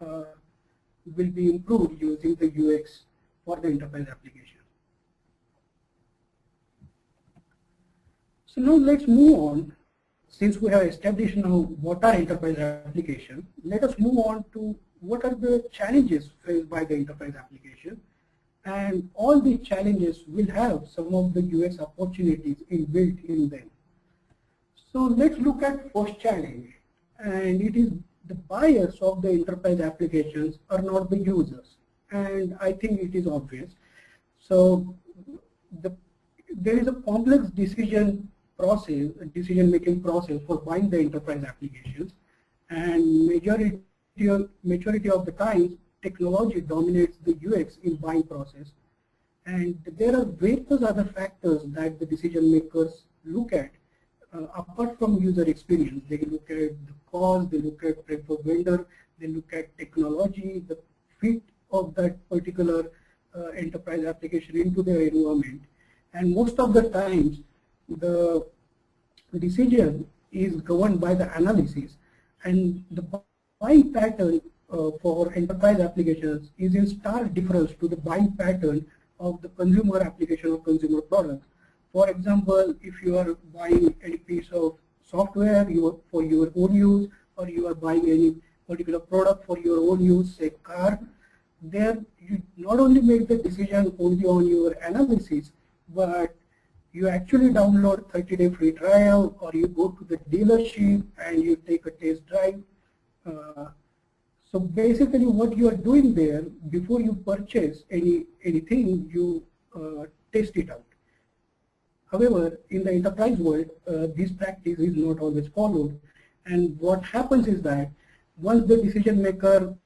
will be improved using the UX for the enterprise application. So now let's move on. Since we have established now what are enterprise applications, let us move on to what are the challenges faced by the enterprise application. And all these challenges will have some of the UX opportunities inbuilt in them. So let's look at first challenge, and it is the buyers of the enterprise applications are not the users, and I think it is obvious. So there is a complex decision-making process for buying the enterprise applications, and majority of the times technology dominates the UX in buying process, and there are various other factors that the decision makers look at apart from user experience. They look at the cost, they look at preferred vendor, they look at technology, the fit of that particular enterprise application into their environment, and most of the times the decision is governed by the analysis, and the buying pattern for enterprise applications is in stark difference to the buying pattern of the consumer application or consumer product. For example, if you are buying any piece of software for your own use, or you are buying any particular product for your own use, say car, there you not only make the decision only on your analysis, but you actually download 30-day free trial, or you go to the dealership and you take a test drive. So basically what you are doing there, before you purchase anything, you test it out. However, in the enterprise world, this practice is not always followed, and what happens is that once the decision maker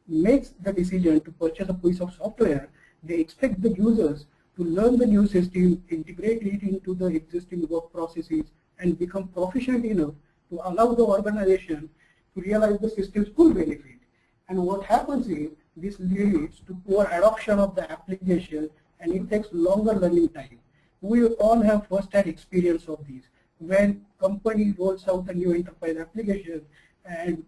makes the decision to purchase a piece of software, they expect the users to learn the new system, integrate it into the existing work processes, and become proficient enough to allow the organization to realize the system's full benefit. And what happens is this leads to poor adoption of the application, and it takes longer learning time. We all have first-hand experience of these. When company rolls out a new enterprise application, and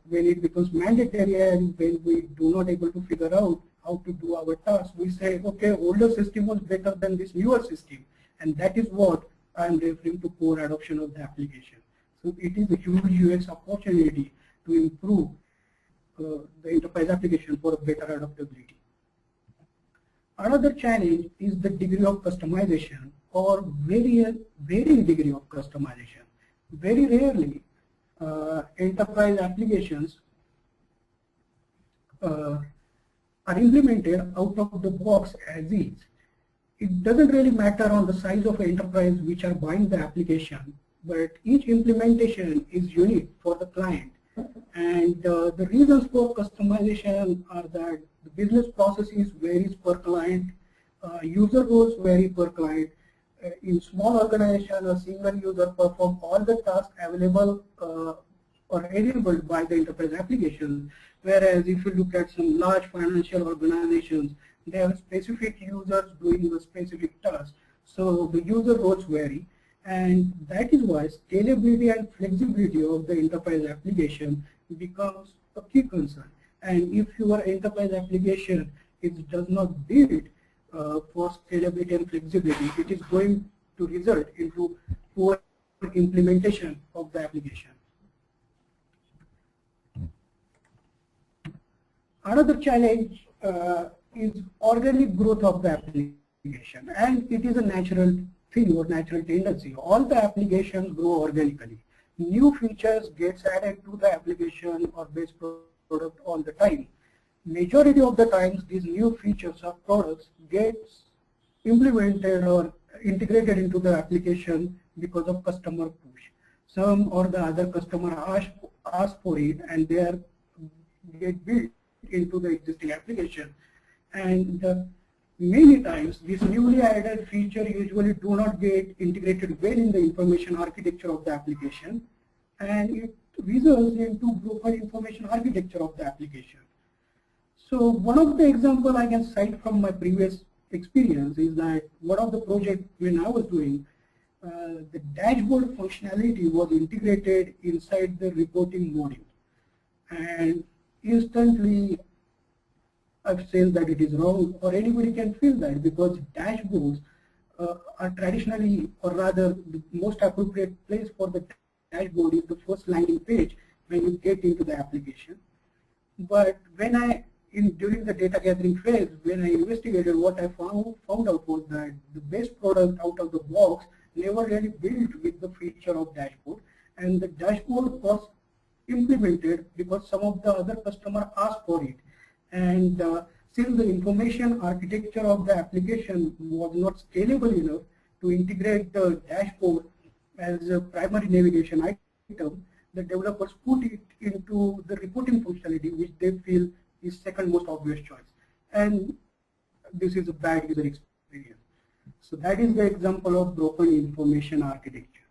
when it becomes mandatory, and when we do not able to figure out how to do our tasks, we say, okay, older system was better than this newer system, and that is what I am referring to poor adoption of the application. So it is a huge UX opportunity to improve the enterprise application for a better adaptability. Another challenge is the degree of customization, or varying degree of customization. Very rarely enterprise applications are implemented out of the box as is. It doesn't really matter on the size of enterprise which are buying the application, but each implementation is unique for the client. And the reasons for customization are that the business processes varies per client, user roles vary per client. In small organization, a single user performs all the tasks available or enabled by the enterprise application. Whereas if you look at some large financial organizations, they have specific users doing a specific task. So the user roles vary, and that is why scalability and flexibility of the enterprise application becomes a key concern. And if your enterprise application does not build for scalability and flexibility, it is going to result into poor implementation of the application. Another challenge is organic growth of the application, and it is a natural thing or natural tendency. All the applications grow organically. New features gets added to the application or base product all the time. Majority of the times these new features or products gets implemented or integrated into the application because of customer push. Some or the other customer ask for it, and they are get built into the existing application. And many times this newly added feature usually do not get integrated well in the information architecture of the application, and it results into broken information architecture of the application. So one of the examples I can cite from my previous experience is that one of the projects when I was doing, the dashboard functionality was integrated inside the reporting module. And instantly says that it is wrong, or anybody can feel that, because dashboards are traditionally, or rather the most appropriate place for the dashboard is the first landing page when you get into the application. But when during the data gathering phase, when I investigated, what I found out was that the best product out of the box never really built with the feature of dashboard, and the dashboard was implemented because some of the other customer asked for it. And since the information architecture of the application was not scalable enough to integrate the dashboard as a primary navigation item, the developers put it into the reporting functionality, which they feel is second most obvious choice. And this is a bad user experience. So that is the example of broken information architecture.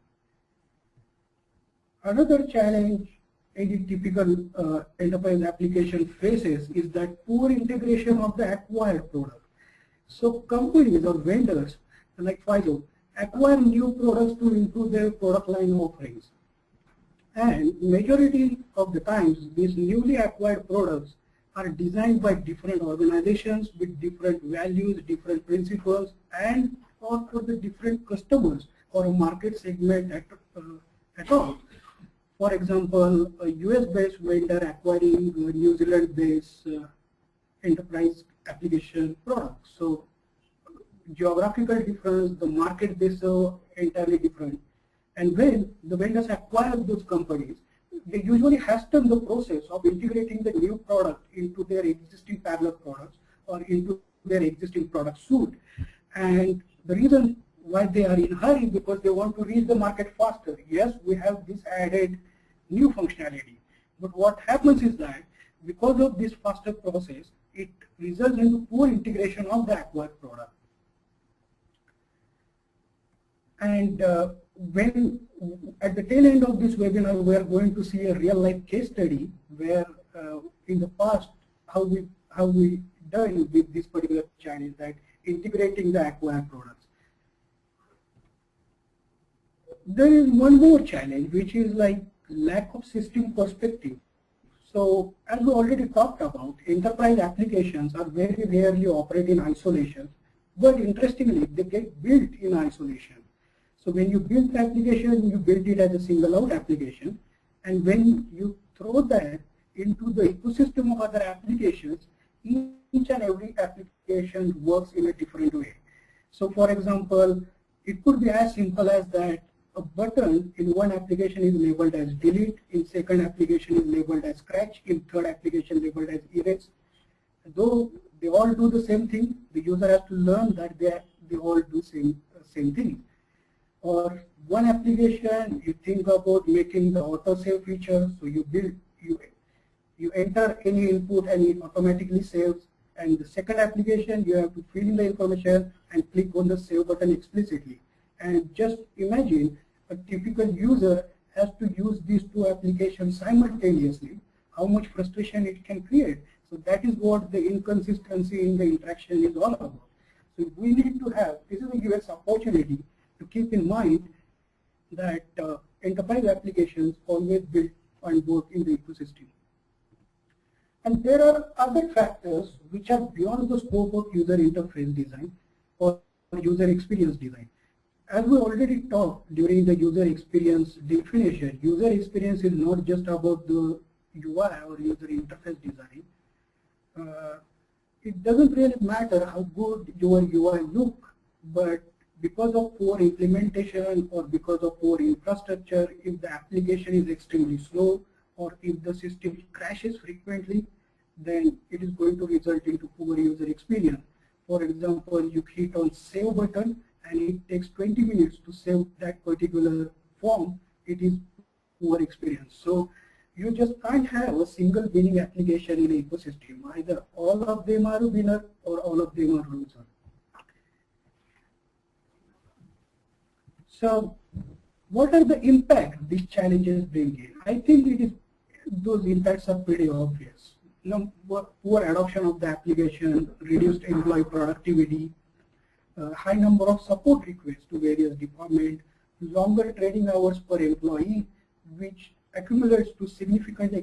Another challenge any typical enterprise application faces is that poor integration of the acquired product. So companies or vendors like FIDO acquire new products to improve their product line offerings. And majority of the times, these newly acquired products are designed by different organizations with different values, different principles, and or for the different customers or a market segment at all. For example, a US-based vendor acquiring a New Zealand-based enterprise application product. So geographical difference, the market they serve entirely different. And when the vendors acquire those companies, they usually hasten the process of integrating the new product into their existing parallel products or into their existing product suite. And the reason why they are in a hurry is because they want to reach the market faster. Yes, we have this added new functionality. But what happens is that because of this faster process, it results into poor integration of the acquired product. And when at the tail end of this webinar, we are going to see a real-life case study where in the past how we done with this particular challenge, that integrating the acquired products. There is one more challenge, which is like lack of system perspective. So as we already talked about, enterprise applications are very rarely operate in isolation, but interestingly, they get built in isolation. So when you build the application, you build it as a single out application, and when you throw that into the ecosystem of other applications, each and every application works in a different way. So for example, it could be as simple as that a button in one application is labeled as delete, in second application is labeled as scratch, in third application labeled as erase. Though they all do the same thing, the user has to learn that they all do same thing. Or one application, you think about making the autosave feature, so you enter any input and it automatically saves. And the second application, you have to fill in the information and click on the save button explicitly. And just imagine a typical user has to use these two applications simultaneously, how much frustration it can create. So that is what the inconsistency in the interaction is all about. So we need to have, this is a UX opportunity to keep in mind that enterprise applications always build and work in the ecosystem. And there are other factors which are beyond the scope of user interface design or user experience design. As we already talked during the user experience definition, user experience is not just about the UI or user interface design. It doesn't really matter how good your UI look, but because of poor implementation or because of poor infrastructure, if the application is extremely slow or if the system crashes frequently, then it is going to result into poor user experience. For example, you hit on save button and it takes 20 minutes to save that particular form, it is poor experience. So you just can't have a single winning application in an ecosystem. Either all of them are a winner or all of them are loser. So what are the impacts these challenges bring in? I think those impacts are pretty obvious. Poor adoption of the application, reduced employee productivity, high number of support requests to various departments, longer training hours per employee, which accumulates to significant